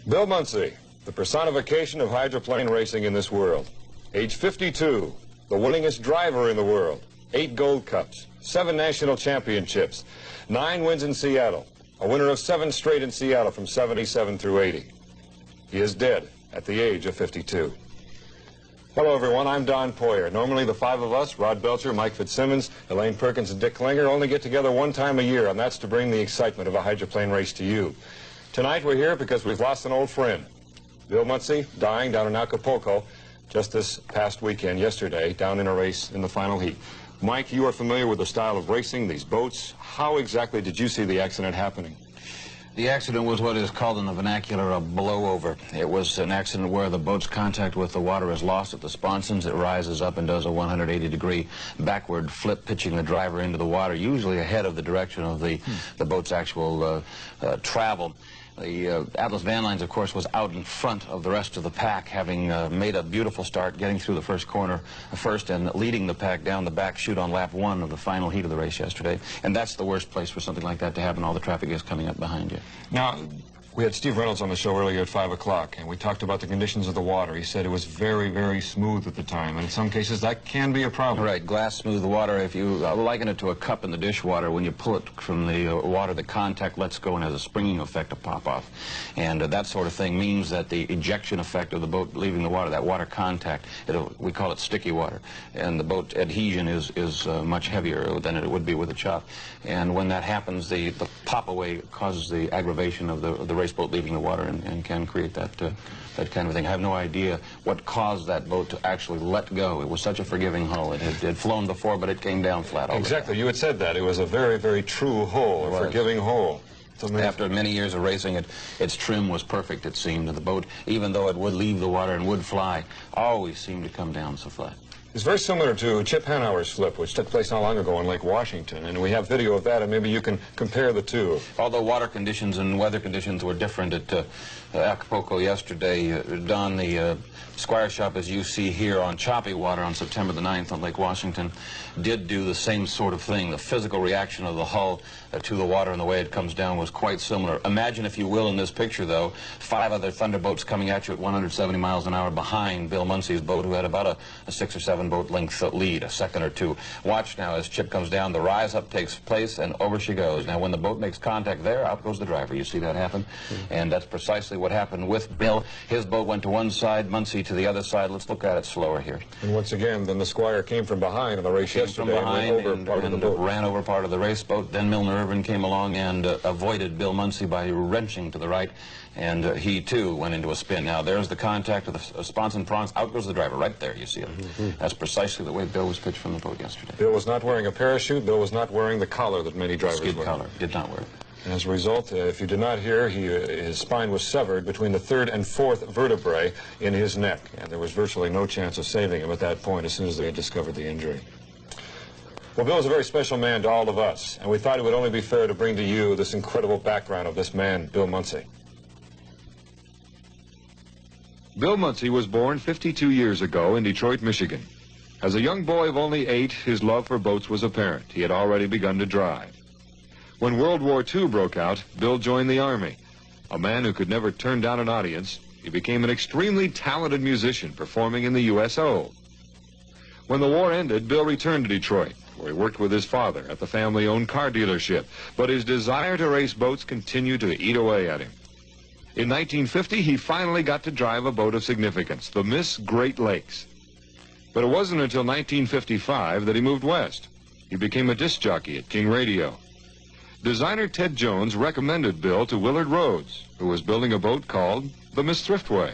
Bill Muncey, the personification of hydroplane racing in this world. Age 52, the winningest driver in the world. 8 Gold Cups, 7 national championships, 9 wins in Seattle, a winner of 7 straight in Seattle from 77 through 80. He is dead at the age of 52. Hello, everyone. I'm Don Poyer. Normally, the 5 of us, Rod Belcher, Mike Fitzsimmons, Elaine Perkins, and Dick Klinger, only get together one time a year, and that's to bring the excitement of a hydroplane race to you. Tonight, we're here because we've lost an old friend. Bill Muncey, dying down in Acapulco just this past weekend, yesterday, down in a race in the final heat. Mike, you are familiar with the style of racing, these boats. How exactly did you see the accident happening? The accident was what is called in the vernacular a blowover. It was an accident where the boat's contact with the water is lost at the sponsons. It rises up and does a 180-degree backward flip, pitching the driver into the water, usually ahead of the direction of the boat's actual travel. The Atlas Van Lines, of course, was out in front of the rest of the pack, having made a beautiful start, getting through the first corner first and leading the pack down the back chute on lap 1 of the final heat of the race yesterday. And that's the worst place for something like that to happen. All the traffic is coming up behind you. Now, we had Steve Reynolds on the show earlier at 5 o'clock, and we talked about the conditions of the water. He said it was very, very smooth at the time, and in some cases that can be a problem. Right, glass smooth water. If you liken it to a cup in the dishwater, when you pull it from the water, the contact lets go and has a springing effect to pop off. And that sort of thing means that the ejection effect of the boat leaving the water, that water contact, we call it sticky water. And the boat adhesion is much heavier than it would be with a chop. And when that happens, the pop away causes the aggravation of the race boat leaving the water and can create that kind of thing. I have no idea what caused that boat to actually let go. It was such a forgiving hull. It had flown before, but it came down flat. Exactly. You had said that. It was a very, very true hull, a forgiving hull. After many years of racing, its trim was perfect, it seemed. And the boat, even though it would leave the water and would fly, always seemed to come down so flat. It's very similar to Chip Hanauer's flip, which took place not long ago in Lake Washington, and we have video of that, and maybe you can compare the two. Although water conditions and weather conditions were different at Acapulco yesterday, Don, the Squire Shop, as you see here on choppy water on September the 9th on Lake Washington, did do the same sort of thing. The physical reaction of the hull to the water and the way it comes down was quite similar. Imagine, if you will, in this picture, though, 5 other Thunderboats coming at you at 170 miles an hour behind Bill Muncey's boat, who had about a 6 or 7 boat length lead, a second or two. Watch now as Chip comes down, the rise up takes place, and over she goes. Now, when the boat makes contact there, out goes the driver. You see that happen? And that's precisely what happened with Bill. His boat went to one side, Muncey to the other side. Let's look at it slower here. And once again, then the Squire came from behind in the race yesterday, from behind and ran over part of the race boat. Then Milner Irvin came along and avoided Bill Muncey by wrenching to the right, and he too went into a spin. Now there's the contact of the sponson prongs. Out goes the driver right there. You see it. That's precisely the way Bill was pitched from the boat yesterday. Bill was not wearing a parachute. Bill was not wearing the collar that many drivers wear. Skid collar. Did not wear it. And as a result, if you did not hear, his spine was severed between the 3rd and 4th vertebrae in his neck, and there was virtually no chance of saving him at that point as soon as they had discovered the injury. Well, Bill is a very special man to all of us, and we thought it would only be fair to bring to you this incredible background of this man, Bill Muncey. Bill Muncey was born 52 years ago in Detroit, Michigan. As a young boy of only 8, his love for boats was apparent. He had already begun to drive. When World War II broke out, Bill joined the Army. A man who could never turn down an audience, he became an extremely talented musician performing in the USO. When the war ended, Bill returned to Detroit, where he worked with his father at the family-owned car dealership. But his desire to race boats continued to eat away at him. In 1950, he finally got to drive a boat of significance, the Miss Great Lakes. But it wasn't until 1955 that he moved west. He became a disc jockey at King Radio. Designer Ted Jones recommended Bill to Willard Rhodes, who was building a boat called the Miss Thriftway.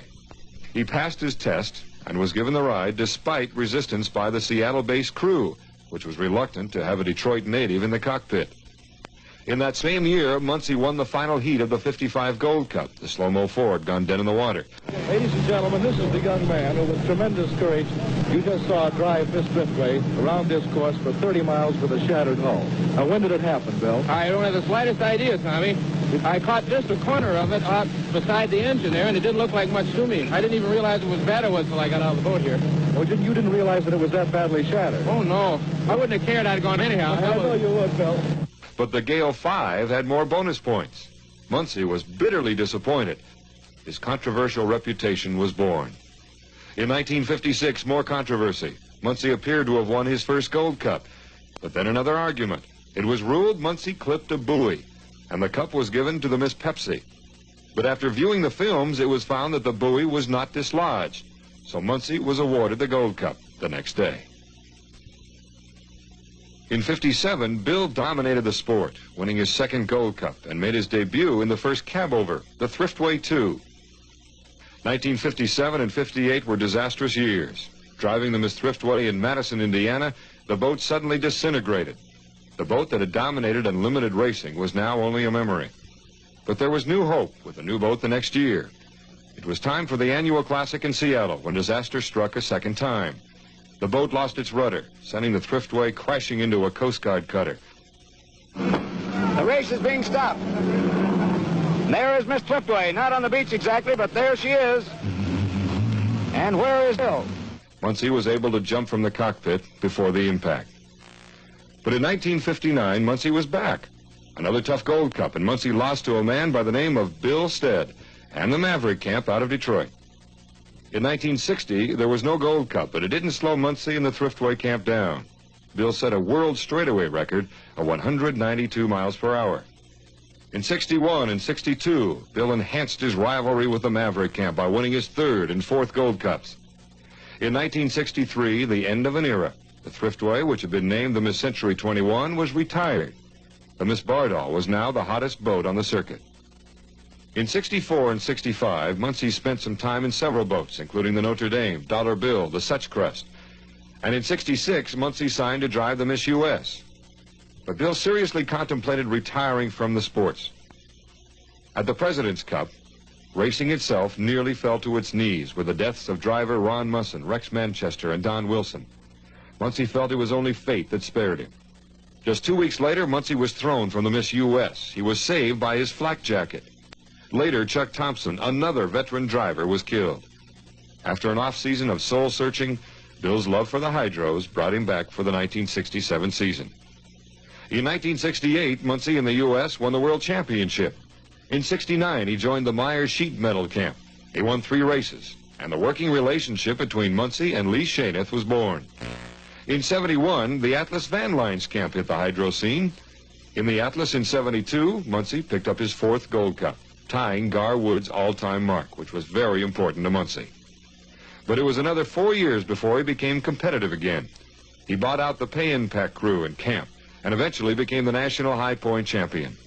He passed his test and was given the ride despite resistance by the Seattle-based crew, which was reluctant to have a Detroit native in the cockpit. In that same year, Muncey won the final heat of the 55 Gold Cup, the slow-mo Ford gone dead in the water. Ladies and gentlemen, this is the young man who, with tremendous courage, you just saw drive Miss Thriftway around this course for 30 miles with a shattered hull. Now, when did it happen, Bill? I don't have the slightest idea, Tommy. I caught just a corner of it out beside the engine there, and it didn't look like much to me. I didn't even realize it was bad it was until I got out of the boat here. Oh, you didn't realize that it was that badly shattered? Oh, no. I wouldn't have cared. I'd gone anyhow. I know you would, Bill. But the Gale 5 had more bonus points. Muncey was bitterly disappointed. his controversial reputation was born. In 1956, more controversy. Muncey appeared to have won his first Gold Cup, but then another argument. It was ruled Muncey clipped a buoy, and the cup was given to the Miss Pepsi. But after viewing the films, it was found that the buoy was not dislodged, so Muncey was awarded the Gold Cup the next day. In '57, Bill dominated the sport, winning his second Gold Cup and made his debut in the first cab-over, the Thriftway 2. 1957 and '58 were disastrous years. Driving the Miss Thriftway in Madison, Indiana, the boat suddenly disintegrated. The boat that had dominated unlimited racing was now only a memory. But there was new hope with a new boat the next year. It was time for the annual classic in Seattle when disaster struck a second time. The boat lost its rudder, sending the Thriftway crashing into a Coast Guard cutter. The race is being stopped. And there is Miss Thriftway, not on the beach exactly, but there she is. And where is Bill? Muncey was able to jump from the cockpit before the impact. But in 1959, Muncey was back. Another tough Gold Cup, and Muncey lost to a man by the name of Bill Stead and the Maverick Camp out of Detroit. In 1960, there was no Gold Cup, but it didn't slow Muncey and the Thriftway Camp down. Bill set a world straightaway record of 192 miles per hour. In '61 and '62, Bill enhanced his rivalry with the Maverick Camp by winning his third and fourth Gold Cups. In 1963, the end of an era, the Thriftway, which had been named the Miss Century 21, was retired. The Miss Bardol was now the hottest boat on the circuit. In '64 and '65, Muncey spent some time in several boats, including the Notre Dame, Dollar Bill, the Such Crest. And in '66, Muncey signed to drive the Miss US. But Bill seriously contemplated retiring from the sports. At the President's Cup, racing itself nearly fell to its knees with the deaths of driver Ron Musson, Rex Manchester, and Don Wilson. Muncey felt it was only fate that spared him. Just 2 weeks later, Muncey was thrown from the Miss US. He was saved by his flak jacket. Later, Chuck Thompson, another veteran driver, was killed. After an off-season of soul-searching, Bill's love for the hydros brought him back for the 1967 season. In 1968, Muncey in the U.S. won the World Championship. In '69, he joined the Myers Sheet Metal Camp. He won 3 races, and the working relationship between Muncey and Lee Shaineth was born. In '71, the Atlas Van Lines Camp hit the hydro scene. In the Atlas in '72, Muncey picked up his 4th Gold Cup, tying Gar Wood's all-time mark, which was very important to Muncey. But it was another 4 years before he became competitive again. He bought out the pay-in-pack crew in camp and eventually became the national high point champion.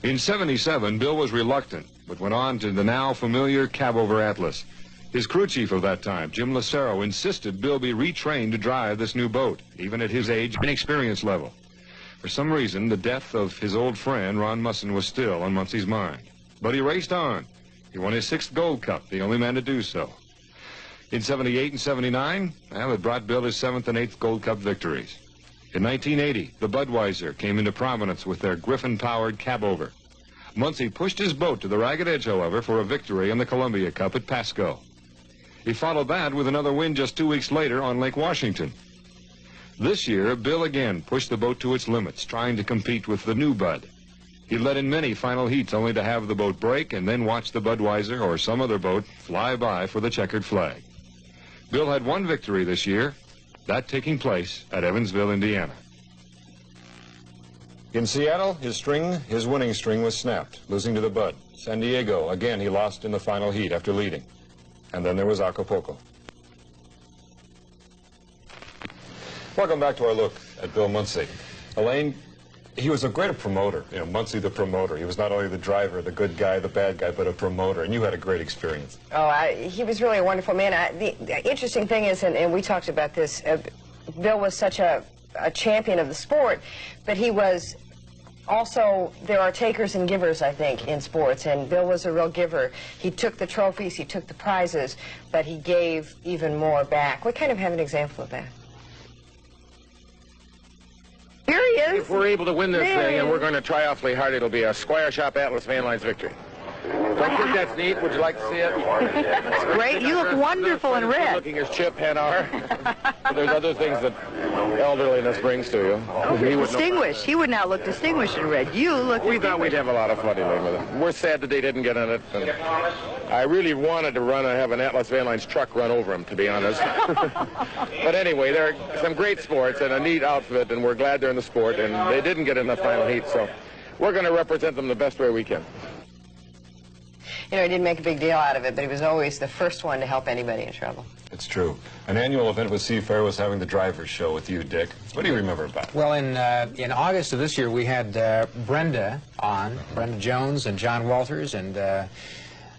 In '77, Bill was reluctant, but went on to the now familiar cab-over Atlas. His crew chief of that time, Jim Lucero, insisted Bill be retrained to drive this new boat, even at his age and experience level. For some reason, the death of his old friend, Ron Musson, was still on Muncey's mind. But he raced on. He won his 6th Gold Cup, the only man to do so. In '78 and '79, well, it brought Bill his 7th and 8th Gold Cup victories. In 1980, the Budweiser came into prominence with their Griffin-powered cab-over. Muncey pushed his boat to the ragged edge, however, for a victory in the Columbia Cup at Pasco. He followed that with another win just 2 weeks later on Lake Washington. This year, Bill again pushed the boat to its limits, trying to compete with the new Bud. He led in many final heats only to have the boat break and then watch the Budweiser or some other boat fly by for the checkered flag. Bill had 1 victory this year, that taking place at Evansville, Indiana. In Seattle, his winning string was snapped, losing to the Bud. San Diego, again, he lost in the final heat after leading. And then there was Acapulco. Welcome back to our look at Bill Muncey. Elaine, he was a great promoter, Muncey the promoter. He was not only the driver, the good guy, the bad guy, but a promoter, and you had a great experience. Oh, he was really a wonderful man. The interesting thing is, and we talked about this, Bill was such a champion of the sport, but he was also, there are takers and givers, I think, in sports, and Bill was a real giver. He took the trophies, he took the prizes, but he gave even more back. We kind of have an example of that. Here he is. If we're able to win this thing, and we're going to try awfully hard, it'll be a Squire Shop Atlas Van Lines victory. Don't you think that's neat? Would you like to see it? It's great. You look wonderful in red. Looking as Chip Hanauer. But there's other things that elderliness brings to you. Distinguished. He would not look distinguished in red. You look We thought we'd have a lot of fun dealing with it. We're sad that they didn't get in it. And I really wanted to run and have an Atlas Van Line's truck run over him, to be honest. But anyway, there are some great sports and a neat outfit, and we're glad they're in the sport, and they didn't get in the final heat, so we're going to represent them the best way we can. You know, he didn't make a big deal out of it, but he was always the first one to help anybody in trouble. It's true. An annual event with Seafair was having the driver's show with you, Dick. What do you remember about it? Well, in August of this year, we had Brenda on, Brenda Jones and John Walters and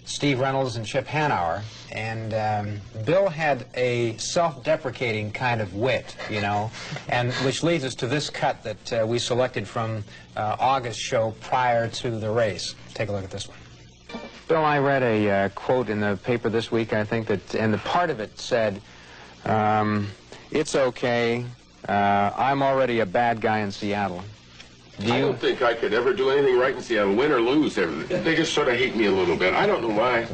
Steve Reynolds and Chip Hanauer. And Bill had a self-deprecating kind of wit, you know, and which leads us to this cut that we selected from August's show prior to the race. Take a look at this one. Bill, I read a quote in the paper this week, I think, that, and the part of it said, it's okay, I'm already a bad guy in Seattle. I don't think I could ever do anything right in Seattle, win or lose. They just sort of hate me a little bit. I don't know why.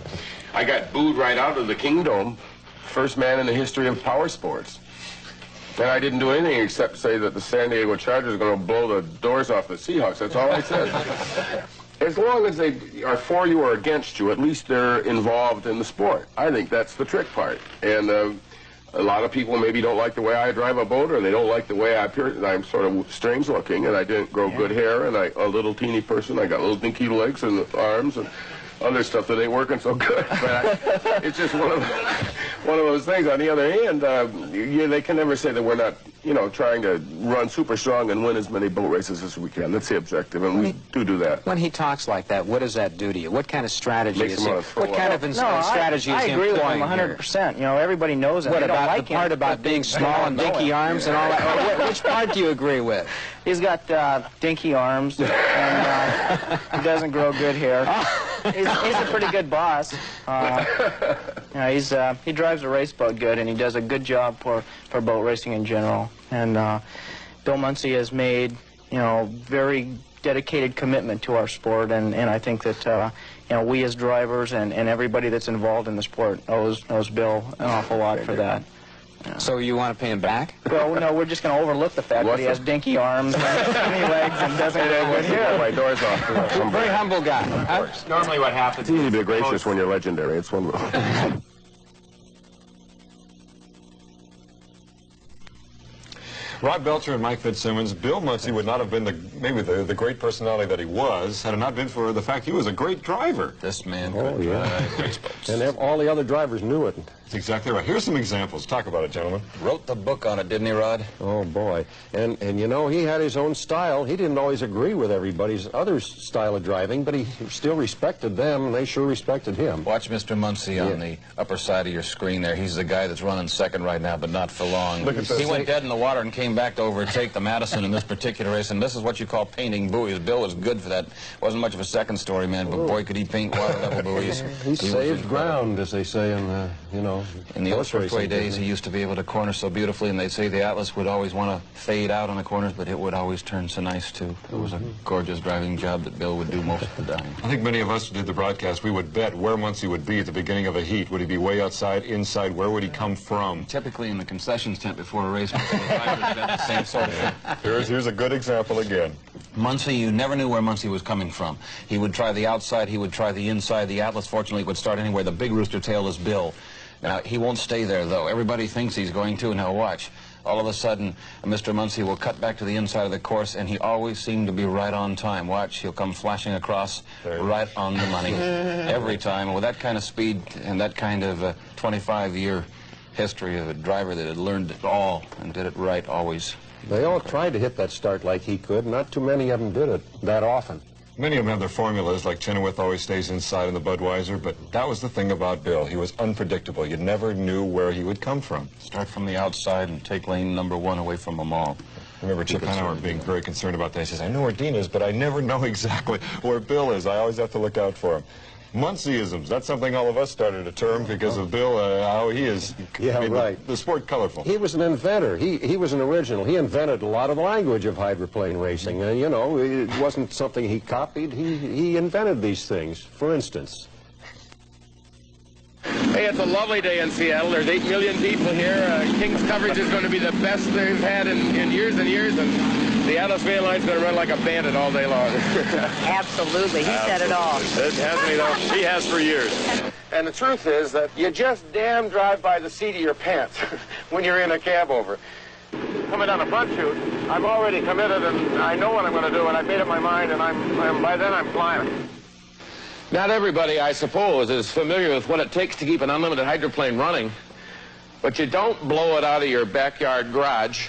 I got booed right out of the Kingdome, first man in the history of power sports. And I didn't do anything except say that the San Diego Chargers are going to blow the doors off the Seahawks. That's all I said. As long as they are for you or against you, at least they're involved in the sport. I think that's the trick part. And a lot of people maybe don't like the way I drive a boat, or they don't like the way I appear. I'm sort of strange looking, and I didn't grow good hair, and I'm a little teeny person. I got little dinky legs and arms and other stuff that ain't working so good. But it's just one of those things. On the other hand, they can never say that we're not, you know, trying to run super strong and win as many boat races as we can. That's the objective, and we do that. When he talks like that, what does that do to you? What kind of strategy Makes is he? What kind of strategy is he I agree with him employing 100%. You know, everybody knows that. What about the part about being small and dinky arms and all that? Which part do you agree with? He's got dinky arms, and he doesn't grow good hair. He's a pretty good boss. You know, he drives a race boat good, and he does a good job for boat racing in general. And Bill Muncey has made, you know, very dedicated commitment to our sport, and I think that you know, we as drivers and everybody that's involved in the sport owes Bill an awful lot for that. So you want to pay him back? Well, no, we're just going to overlook the fact that he has dinky arms and skinny legs and doesn't grow good hair. My door's off. A very humble guy. Normally what happens It's easy to be gracious when you're legendary. It's one rule. Rod Belcher and Mike Fitzsimmons, Bill Muncey would not have been maybe the great personality that he was had it not been for the fact he was a great driver. This man could drive race boats. And all the other drivers knew it. That's exactly right. Here's some examples. Talk about it, gentlemen. Wrote the book on it, didn't he, Rod? Oh, boy. And you know, he had his own style. He didn't always agree with everybody's other style of driving, but he still respected them, and they sure respected him. Watch Mr. Muncey on the upper side of your screen there. He's the guy that's running second right now, but not for long. Look at this. He went dead in the water and came back to overtake the Madison in this particular race, and this is what you call painting buoys. Bill was good for that. Wasn't much of a second story man, but boy, could he paint water level buoys. He saved ground, as they say in the, you know, in the old Switchway days, he used to be able to corner so beautifully, and they'd say the Atlas would always want to fade out on the corners, but it would always turn so nice, too. It was a gorgeous driving job that Bill would do most of the time. I think many of us who did the broadcast, we would bet where Muncey would be at the beginning of a heat. Would he be way outside, inside? Where would he come from? Typically in the concessions tent before a race, the drivers did the same sort of thing. Here's a good example again. Muncey, you never knew where Muncey was coming from. He would try the outside, he would try the inside. The Atlas, fortunately, would start anywhere. The big rooster tail is Bill. Now, he won't stay there, though. Everybody thinks he's going to, and now watch. All of a sudden, Mr. Muncey will cut back to the inside of the course, and he always seemed to be right on time. Watch, he'll come flashing across right on the money every time. And with that kind of speed and that kind of 25-year history of a driver that had learned it all and did it right always. They all tried to hit that start like he could. Not too many of them did it that often. Many of them have their formulas, like Chenoweth always stays inside in the Budweiser, but that was the thing about Bill. He was unpredictable. You never knew where he would come from. Start from the outside and take lane number 1 away from them all. I remember Chip Hanauer being very concerned about that. He says, I know where Dean is, but I never know exactly where Bill is. I always have to look out for him. Munceyisms, that's something all of us started a term because of Bill, how he is made the sport colorful. He was an inventor. He was an original. He invented a lot of the language of hydroplane racing. You know, it wasn't something he copied. He invented these things. For instance, Hey, it's a lovely day in Seattle. There's 8 million people here. King's coverage is going to be the best they've had in years and years, and the Atlas Van Line's going to run like a bandit all day long. Absolutely. He said it all. It hasn't, you know, he has for years. And the truth is that you just damn drive by the seat of your pants when you're in a cab over. Coming down a front chute, I'm already committed, and I know what I'm going to do, and I've made up my mind, and by then I'm flying. Not everybody, I suppose, is familiar with what it takes to keep an unlimited hydroplane running, but you don't blow it out of your backyard garage.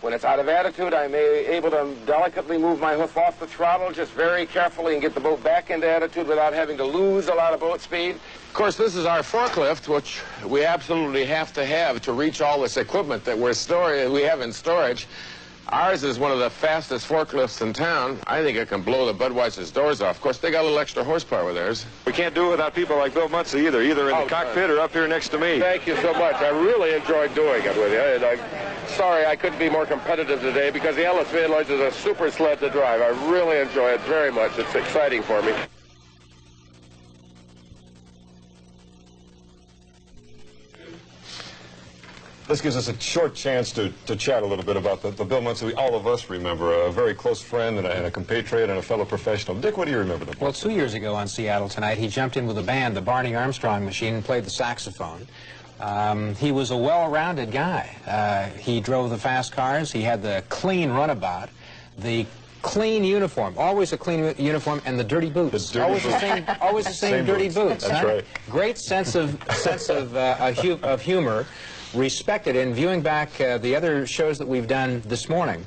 When it's out of attitude, I'm able to delicately move my hoof off the throttle just very carefully and get the boat back into attitude without having to lose a lot of boat speed. Of course, this is our forklift, which we absolutely have to reach all this equipment that we have in storage. Ours is one of the fastest forklifts in town. I think it can blow the Budweiser's doors off. Of course, they got a little extra horsepower with theirs. We can't do it without people like Bill Muncey either in the cockpit or up here next to me. Thank you so much. I really enjoyed doing it with you. And I'm sorry I couldn't be more competitive today because the Atlas Van Lines is a super sled to drive. I really enjoy it very much. It's exciting for me. This gives us a short chance to chat a little bit about the Bill Muncey all of us remember, a very close friend and a compatriot and a fellow professional. Dick, what do you remember? Well, 2 years ago on Seattle Tonight, he jumped in with a band, the Barney Armstrong Machine, and played the saxophone. He was a well-rounded guy. He drove the fast cars. He had the clean runabout, the clean uniform, always a clean uniform, and the dirty boots. Always the same dirty boots. That's right. Great sense of humor. Respected. In viewing back the other shows that we've done this morning,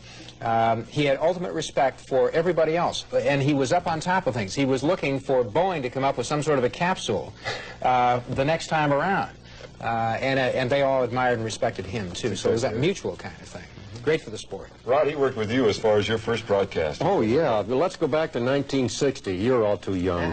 he had ultimate respect for everybody else, and he was up on top of things. He was looking for Boeing to come up with some sort of a capsule the next time around, and they all admired and respected him too. So it was that mutual kind of thing. Great for the sport. Rod, he worked with you as far as your first broadcast. Oh, yeah. Let's go back to 1960. You're all too young.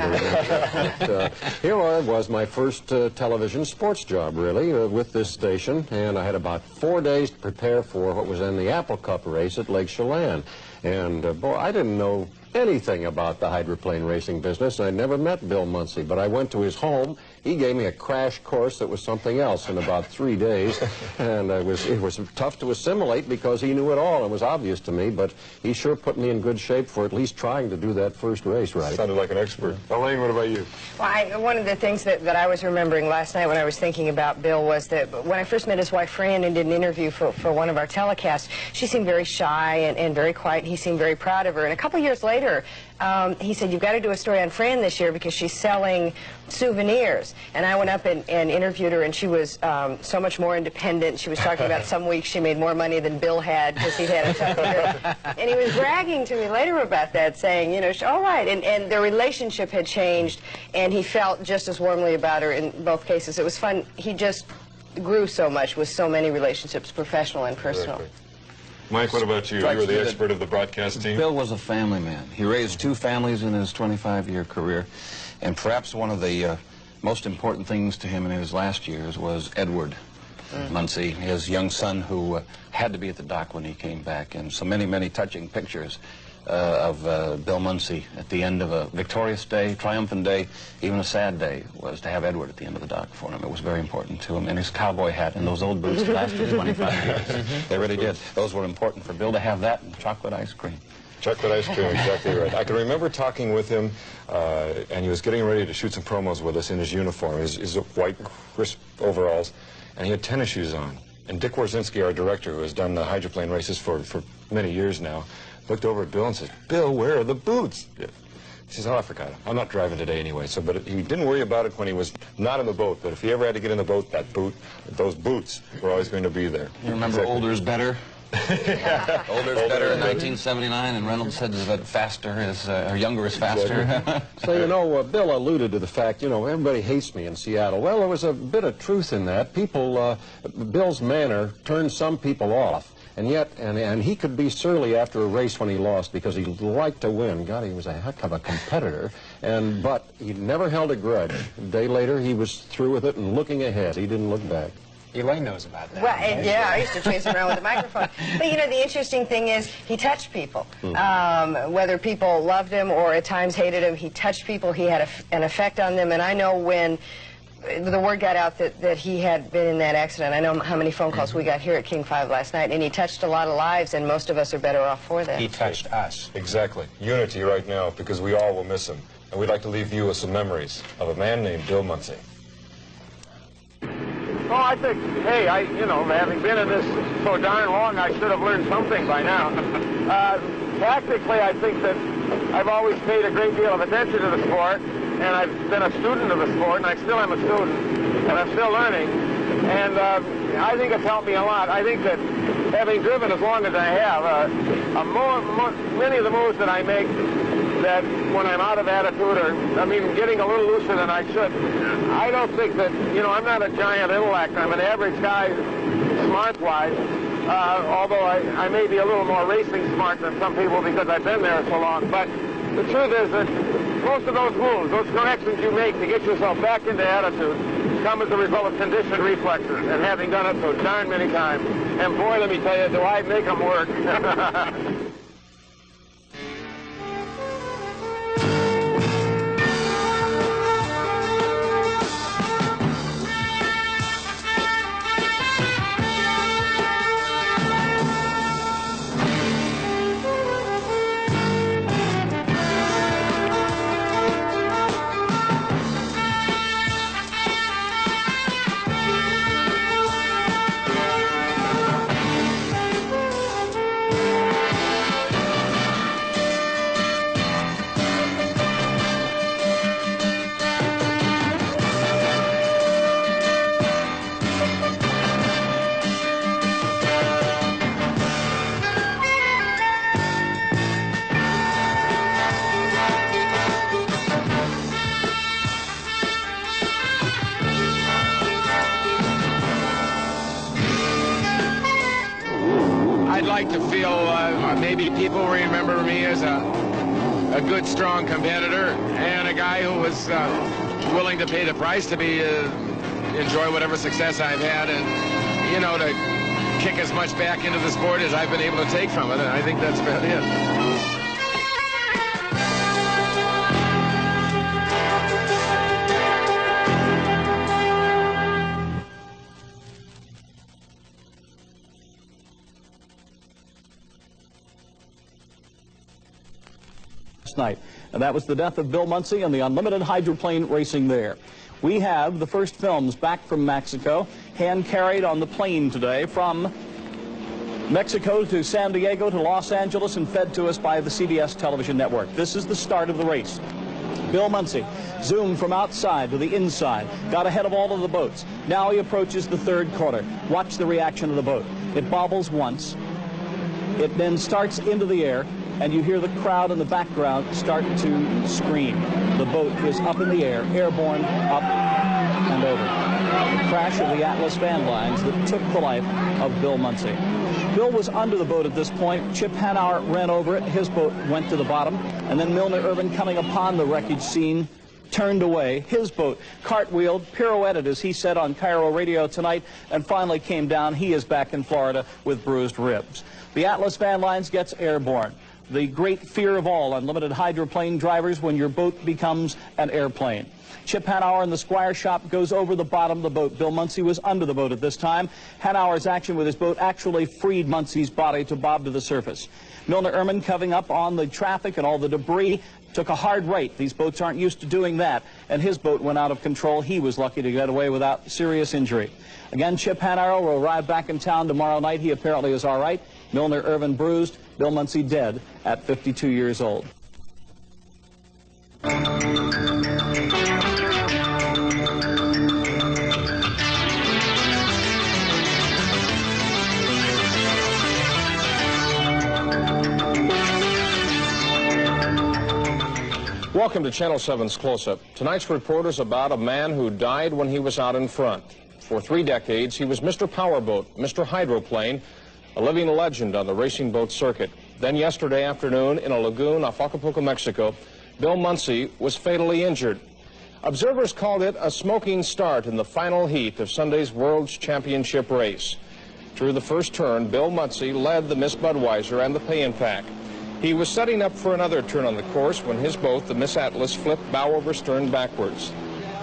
But, here I was, my first television sports job, really, with this station. And I had about 4 days to prepare for what was in the Apple Cup race at Lake Chelan. And, boy, I didn't know anything about the hydroplane racing business. I never met Bill Muncey, but I went to his home. He gave me a crash course that was something else in about 3 days, and it was tough to assimilate because he knew it all. It was obvious to me, but he sure put me in good shape for at least trying to do that first race right. Sounded like an expert. Elaine, what about you? Well, one of the things that I was remembering last night when I was thinking about Bill was that when I first met his wife, Fran, and did an interview for one of our telecasts, she seemed very shy and very quiet. He seemed very proud of her. And a couple years later, he said, you've got to do a story on Fran this year because she's selling souvenirs. And I went up and interviewed her, and she was so much more independent. She was talking about some weeks she made more money than Bill had because he'd had a tough year. And he was bragging to me later about that, saying, you know, all right. And their relationship had changed, and he felt just as warmly about her in both cases. It was fun. He just grew so much with so many relationships, professional and personal. Exactly. Mike, what about you? You were the expert of the broadcast team. Bill was a family man. He raised 2 families in his 25-year career, and perhaps one of the most important things to him in his last years was Edward Muncey, his young son, who had to be at the dock when he came back, and so many, many touching pictures of Bill Muncey at the end of a victorious day, triumphant day, even a sad day, was to have Edward at the end of the dock for him. It was very important to him. And his cowboy hat and those old boots lasted 25 years. They really did. Those were important for Bill to have that and chocolate ice cream. Chocolate ice cream, exactly right. I can remember talking with him, and he was getting ready to shoot some promos with us in his uniform, his white, crisp overalls, and he had tennis shoes on. And Dick Warzinski, our director, who has done the hydroplane races for many years now, looked over at Bill and said, Bill, where are the boots? He says, oh, I forgot it. I'm not driving today anyway. So, but he didn't worry about it when he was not in the boat. But if he ever had to get in the boat, those boots were always going to be there. You remember Older's Better? Yeah. Older's Better in 1979, and Reynolds said that faster is, or younger is faster. So, you know, Bill alluded to the fact, you know, everybody hates me in Seattle. Well, there was a bit of truth in that. People, Bill's manner turned some people off. And yet, and he could be surly after a race when he lost because he liked to win. God, he was a heck of a competitor. But he never held a grudge. A day later, he was through with it and looking ahead. He didn't look back. Elaine knows about that. Well, and yeah, I used to chase him around with a microphone. But, you know, the interesting thing is he touched people. Whether people loved him or at times hated him, he touched people. He had an effect on them. And I know when the word got out that he had been in that accident. I know how many phone calls we got here at King 5 last night, and he touched a lot of lives, and most of us are better off for that. He touched us. Exactly. Unity right now, because we all will miss him. And we'd like to leave you with some memories of a man named Bill Muncey. Oh, I think, hey, having been in this so darn long, I should have learned something by now. Tactically, I think that I've always paid a great deal of attention to the sport, and I've been a student of the sport, and I still am a student, and I'm still learning. And I think it's helped me a lot. I think that having driven as long as I have, many of the moves that I make, that when I'm out of attitude, or, getting a little looser than I should, I don't think that, I'm not a giant intellect. I'm an average guy, smart-wise, although I may be a little more racing smart than some people because I've been there so long. But the truth is that most of those moves, those corrections you make to get yourself back into attitude, come as a result of conditioned reflexes and having done it so darn many times. And boy, let me tell you, do I make them work. I'd like to feel maybe people remember me as a good, strong competitor and a guy who was willing to pay the price to enjoy whatever success I've had, and to kick as much back into the sport as I've been able to take from it. And I think that's about it. Night. And that was the death of Bill Muncey and the unlimited hydroplane racing there. We have the first films back from Mexico, hand-carried on the plane today from Mexico to San Diego to Los Angeles and fed to us by the CBS television network. This is the start of the race. Bill Muncey zoomed from outside to the inside, got ahead of all of the boats. Now he approaches the third corner. Watch the reaction of the boat. It bobbles once. It then starts into the air, and you hear the crowd in the background start to scream. The boat is up in the air, airborne, up and over. The crash of the Atlas van lines that took the life of Bill Muncey. Bill was under the boat at this point. Chip Hanauer ran over it. His boat went to the bottom. And then Milner Irvin, coming upon the wreckage scene, turned away. His boat cartwheeled, pirouetted, as he said on Cairo radio tonight, and finally came down. He is back in Florida with bruised ribs. The Atlas van lines gets airborne. The great fear of all unlimited hydroplane drivers when your boat becomes an airplane. Chip Hanauer in the Squire shop goes over the bottom of the boat. Bill Muncey was under the boat at this time. Hanauer's action with his boat actually freed Muncey's body to bob to the surface. Milner Irvin, coming up on the traffic and all the debris, took a hard right. These boats aren't used to doing that, and his boat went out of control. He was lucky to get away without serious injury. Again, Chip Hanauer will arrive back in town tomorrow night. He apparently is all right. Milner Irvin bruised, Bill Muncey dead at 52 years old. Welcome to Channel 7's Close-Up. Tonight's report is about a man who died when he was out in front. For 3 decades, he was Mr. Powerboat, Mr. Hydroplane, a living legend on the racing boat circuit. Then yesterday afternoon, in a lagoon off Acapulco, Mexico, Bill Muncey was fatally injured. Observers called it a smoking start in the final heat of Sunday's World's Championship race. Through the first turn, Bill Muncey led the Miss Budweiser and the pay-in pack. He was setting up for another turn on the course when his boat, the Miss Atlas, flipped bow over stern backwards.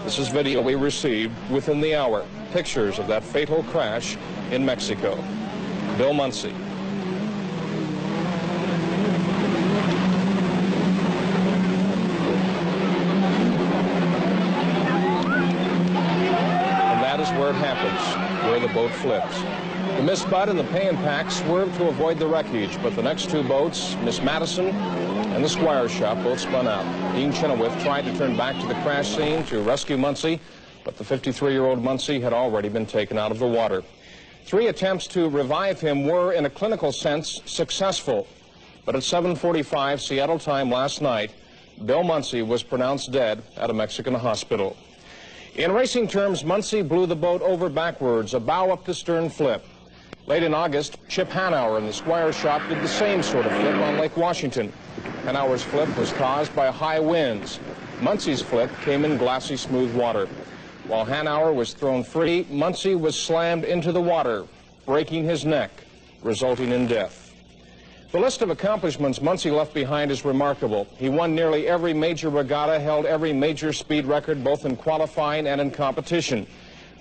This is video we received within the hour. Pictures of that fatal crash in Mexico. Bill Muncey. And that is where it happens, where the boat flips. The Miss Bud and the Pay and Pack swerved to avoid the wreckage, but the next two boats, Miss Madison and the Squire Shop, both spun out. Dean Chenoweth tried to turn back to the crash scene to rescue Muncey, but the 53-year-old Muncey had already been taken out of the water. 3 attempts to revive him were, in a clinical sense, successful. But at 7:45 Seattle time last night, Bill Muncey was pronounced dead at a Mexican hospital. In racing terms, Muncey blew the boat over backwards, a bow up to stern flip. Late in August, Chip Hanauer in the Squire Shop did the same sort of flip on Lake Washington. Hanauer's flip was caused by high winds. Muncey's flip came in glassy smooth water. While Hanauer was thrown free, Muncey was slammed into the water, breaking his neck, resulting in death. The list of accomplishments Muncey left behind is remarkable. He won nearly every major regatta, held every major speed record, both in qualifying and in competition.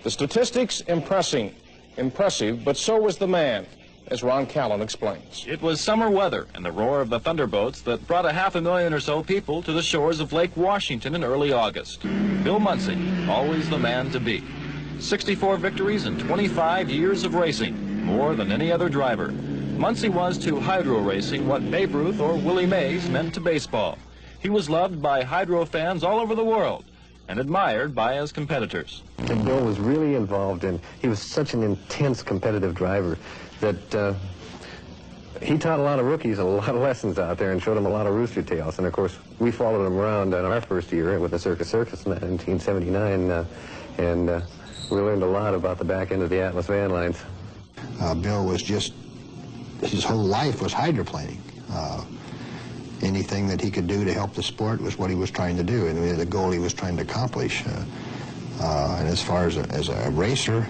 The statistics impressive, but so was the man, as Ron Callan explains. It was summer weather and the roar of the thunderboats that brought 500,000 or so people to the shores of Lake Washington in early August. Bill Muncey, always the man to beat. 64 victories and 25 years of racing, more than any other driver. Muncey was to hydro racing what Babe Ruth or Willie Mays meant to baseball. He was loved by hydro fans all over the world and admired by his competitors. And Bill was really involved in, he was such an intense competitive driver that he taught a lot of rookies a lot of lessons out there and showed them a lot of rooster tails. And of course, we followed him around in our first year with the Circus in 1979, and we learned a lot about the back end of the Atlas van lines. Bill was just, his whole life was hydroplaning. Anything that he could do to help the sport was what he was trying to do, and the goal he was trying to accomplish. And as far as a racer,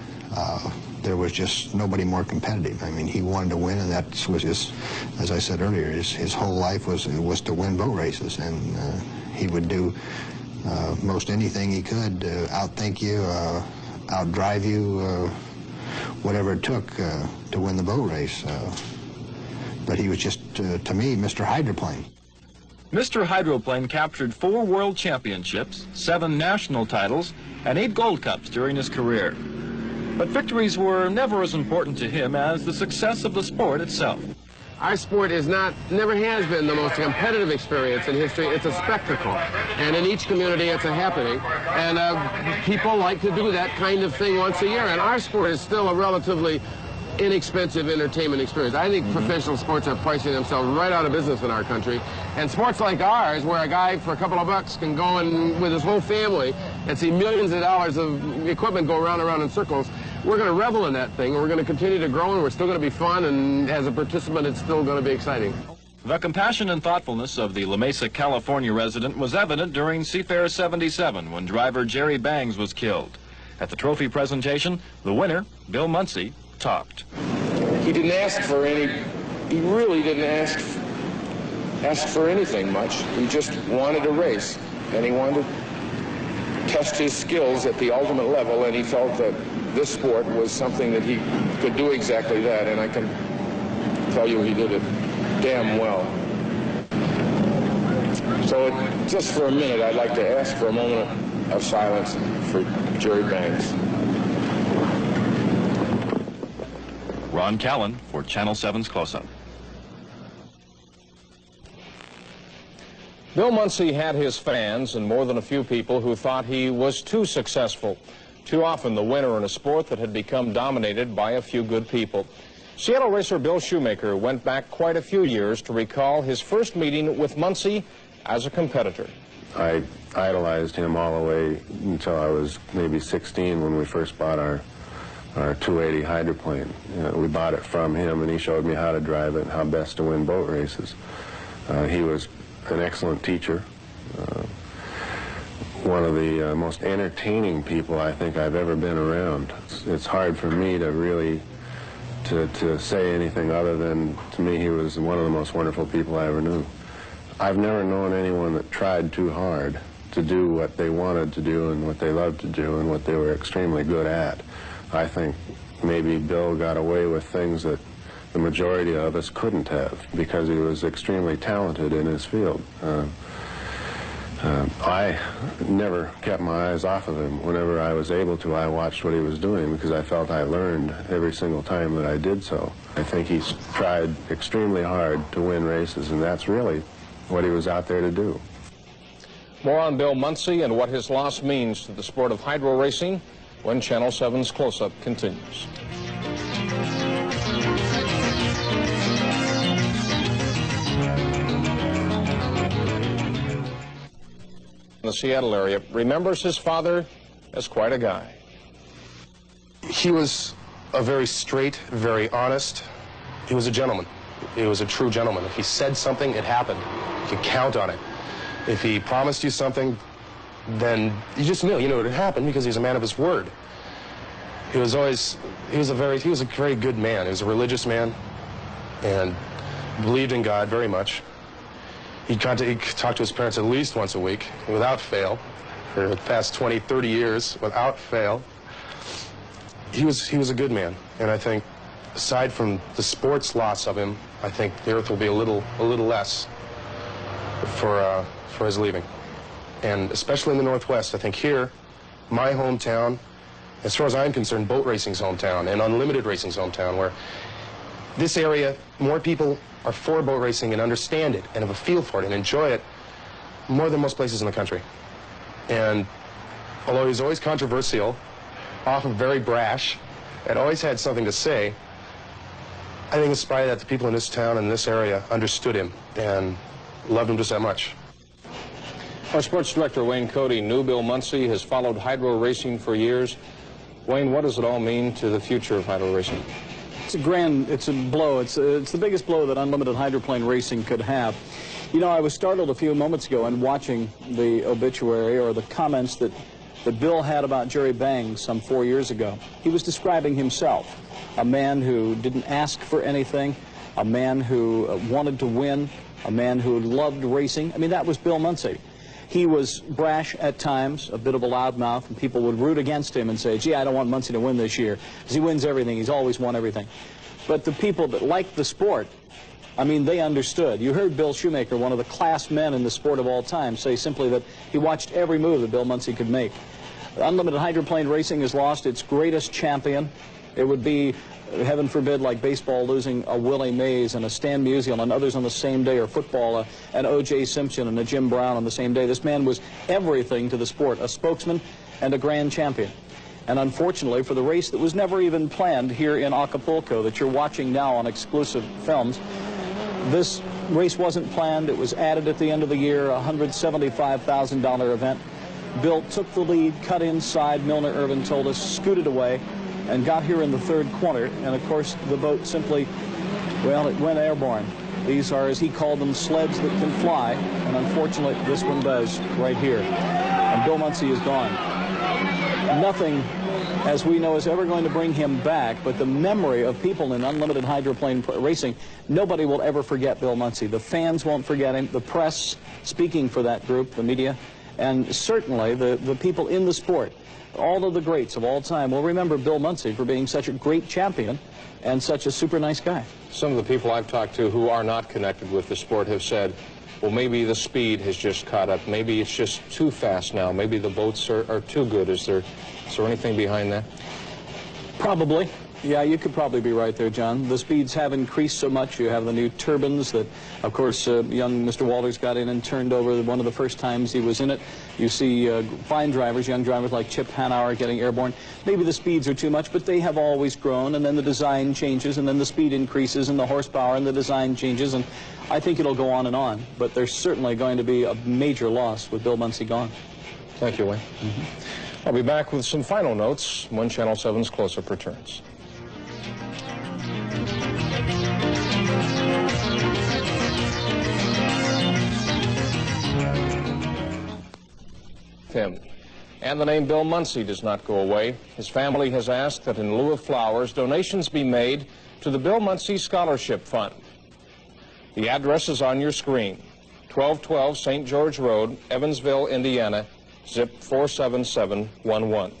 there was just nobody more competitive. I mean, he wanted to win, and that was his, as I said earlier, his whole life was to win boat races, and he would do most anything he could to outthink you, outdrive you, whatever it took to win the boat race. But he was just, to me, Mr. Hydroplane. Mr. Hydroplane captured 4 world championships, 7 national titles, and 8 Gold Cups during his career. But victories were never as important to him as the success of the sport itself. Our sport is never has been the most competitive experience in history. It's a spectacle. And in each community, it's a happening. And people like to do that kind of thing once a year. And our sport is still a relatively inexpensive entertainment experience. I think professional sports are pricing themselves right out of business in our country. And sports like ours, where a guy for a couple of bucks can go in with his whole family and see millions of dollars of equipment go round and round in circles, we're going to revel in that thing. We're going to continue to grow, and we're still going to be fun, and as a participant, it's still going to be exciting. The compassion and thoughtfulness of the La Mesa, California resident was evident during Seafair 77 when driver Jerry Bangs was killed. At the trophy presentation, the winner, Bill Muncey, talked. He didn't ask for he really didn't ask for anything much. He just wanted to race, and he wanted to test his skills at the ultimate level, and he felt that this sport was something that he could do exactly that, and I can tell you he did it damn well. So just for a minute, I'd like to ask for a moment of silence for Jerry Banks. Ron Callan for Channel 7's Close-Up. Bill Muncey had his fans and more than a few people who thought he was too successful. Too often the winner in a sport that had become dominated by a few good people. Seattle racer Bill Shoemaker went back quite a few years to recall his first meeting with Muncey as a competitor. I idolized him all the way until I was maybe 16 when we first bought our 280 hydroplane. We bought it from him, and he showed me how to drive it and how best to win boat races. He was an excellent teacher, one of the most entertaining people I think I've ever been around. It's hard for me to really to say anything other than, to me, he was one of the most wonderful people I ever knew. I've never known anyone that tried too hard to do what they wanted to do and what they loved to do and what they were extremely good at. I think maybe Bill got away with things that the majority of us couldn't have because he was extremely talented in his field. I never kept my eyes off of him. Whenever I was able to, I watched what he was doing because I felt I learned every single time that I did so. I think he's tried extremely hard to win races, and that's really what he was out there to do. More on Bill Muncey and what his loss means to the sport of hydro racing when Channel 7's Close-Up continues. In the Seattle area, remembers his father as quite a guy. He was a very straight, very honest. He was a gentleman. He was a true gentleman. If he said something, it happened. You could count on it. If he promised you something, then you just knew, it would happen because he's a man of his word. He was a very good man. He was a religious man and believed in God very much. He talked to his parents at least once a week, without fail, for the past 20, 30 years, without fail. He was a good man, and I think, aside from the sports loss of him, I think the earth will be a little less for his leaving. And especially in the Northwest, I think here, my hometown, as far as I'm concerned, boat racing's hometown and unlimited racing's hometown, where this area, more people are for boat racing and understand it and have a feel for it and enjoy it more than most places in the country. And although he's always controversial, often very brash, and always had something to say, I think in spite of that, the people in this town and this area understood him and loved him just that much. Our sports director, Wayne Cody, knew Bill Muncey, has followed hydro racing for years. Wayne, what does it all mean to the future of hydro racing? It's a blow. It's the biggest blow that unlimited hydroplane racing could have. I was startled a few moments ago in watching the obituary or the comments that Bill had about Jerry Bangs some 4 years ago. He was describing himself, a man who didn't ask for anything, a man who wanted to win, a man who loved racing. I mean, that was Bill Muncey. He was brash at times, a bit of a loudmouth, and people would root against him and say, gee, I don't want Muncey to win this year, because he wins everything. He's always won everything. But the people that liked the sport, I mean, they understood. You heard Bill Shoemaker, one of the class men in the sport of all time, say simply that he watched every move that Bill Muncey could make. Unlimited hydroplane racing has lost its greatest champion. It would be, heaven forbid, like baseball losing a Willie Mays and a Stan Musial and others on the same day, or football, an O.J. Simpson and a Jim Brown on the same day. This man was everything to the sport, a spokesman and a grand champion. And unfortunately, for the race that was never even planned here in Acapulco, that you're watching now on exclusive films, this race wasn't planned. It was added at the end of the year, a $175,000 event. Bill took the lead, cut inside, Milner Irvin told us, scooted away, and got here in the third corner. And of course, the boat simply, well, it went airborne. These are, as he called them, sleds that can fly, and unfortunately, this one does right here. And Bill Muncey is gone. Nothing, as we know, is ever going to bring him back, but the memory of people in unlimited hydroplane racing, nobody will ever forget Bill Muncey. The fans won't forget him, the press, speaking for that group, the media, and certainly the people in the sport. All of the greats of all time will remember Bill Muncey for being such a great champion and such a super nice guy. Some of the people I've talked to who are not connected with the sport have said, well, maybe the speed has just caught up. Maybe it's just too fast now. Maybe the boats are too good. Is there anything behind that? Probably. Yeah, you could probably be right there, John. The speeds have increased so much. You have the new turbines that, of course, young Mr. Walters got in and turned over one of the first times he was in it. You see fine drivers, young drivers like Chip Hanauer getting airborne. Maybe the speeds are too much, but they have always grown, and then the design changes, and then the speed increases, and the horsepower, and the design changes, and I think it'll go on. But there's certainly going to be a major loss with Bill Muncey gone. Thank you, Wayne. I'll be back with some final notes when Channel 7's Close-Up returns. Him. And the name Bill Muncey does not go away. His family has asked that in lieu of flowers, donations be made to the Bill Muncey Scholarship Fund. The address is on your screen. 1212 St. George Road, Evansville, Indiana, zip 47711.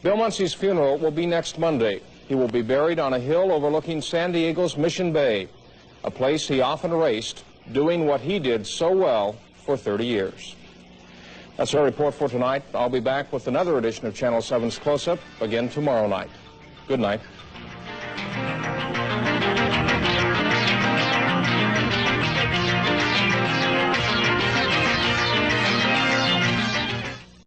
Bill Muncey's funeral will be next Monday. He will be buried on a hill overlooking San Diego's Mission Bay, a place he often raced, doing what he did so well for 30 years. That's our report for tonight. I'll be back with another edition of Channel 7's Close-Up again tomorrow night. Good night.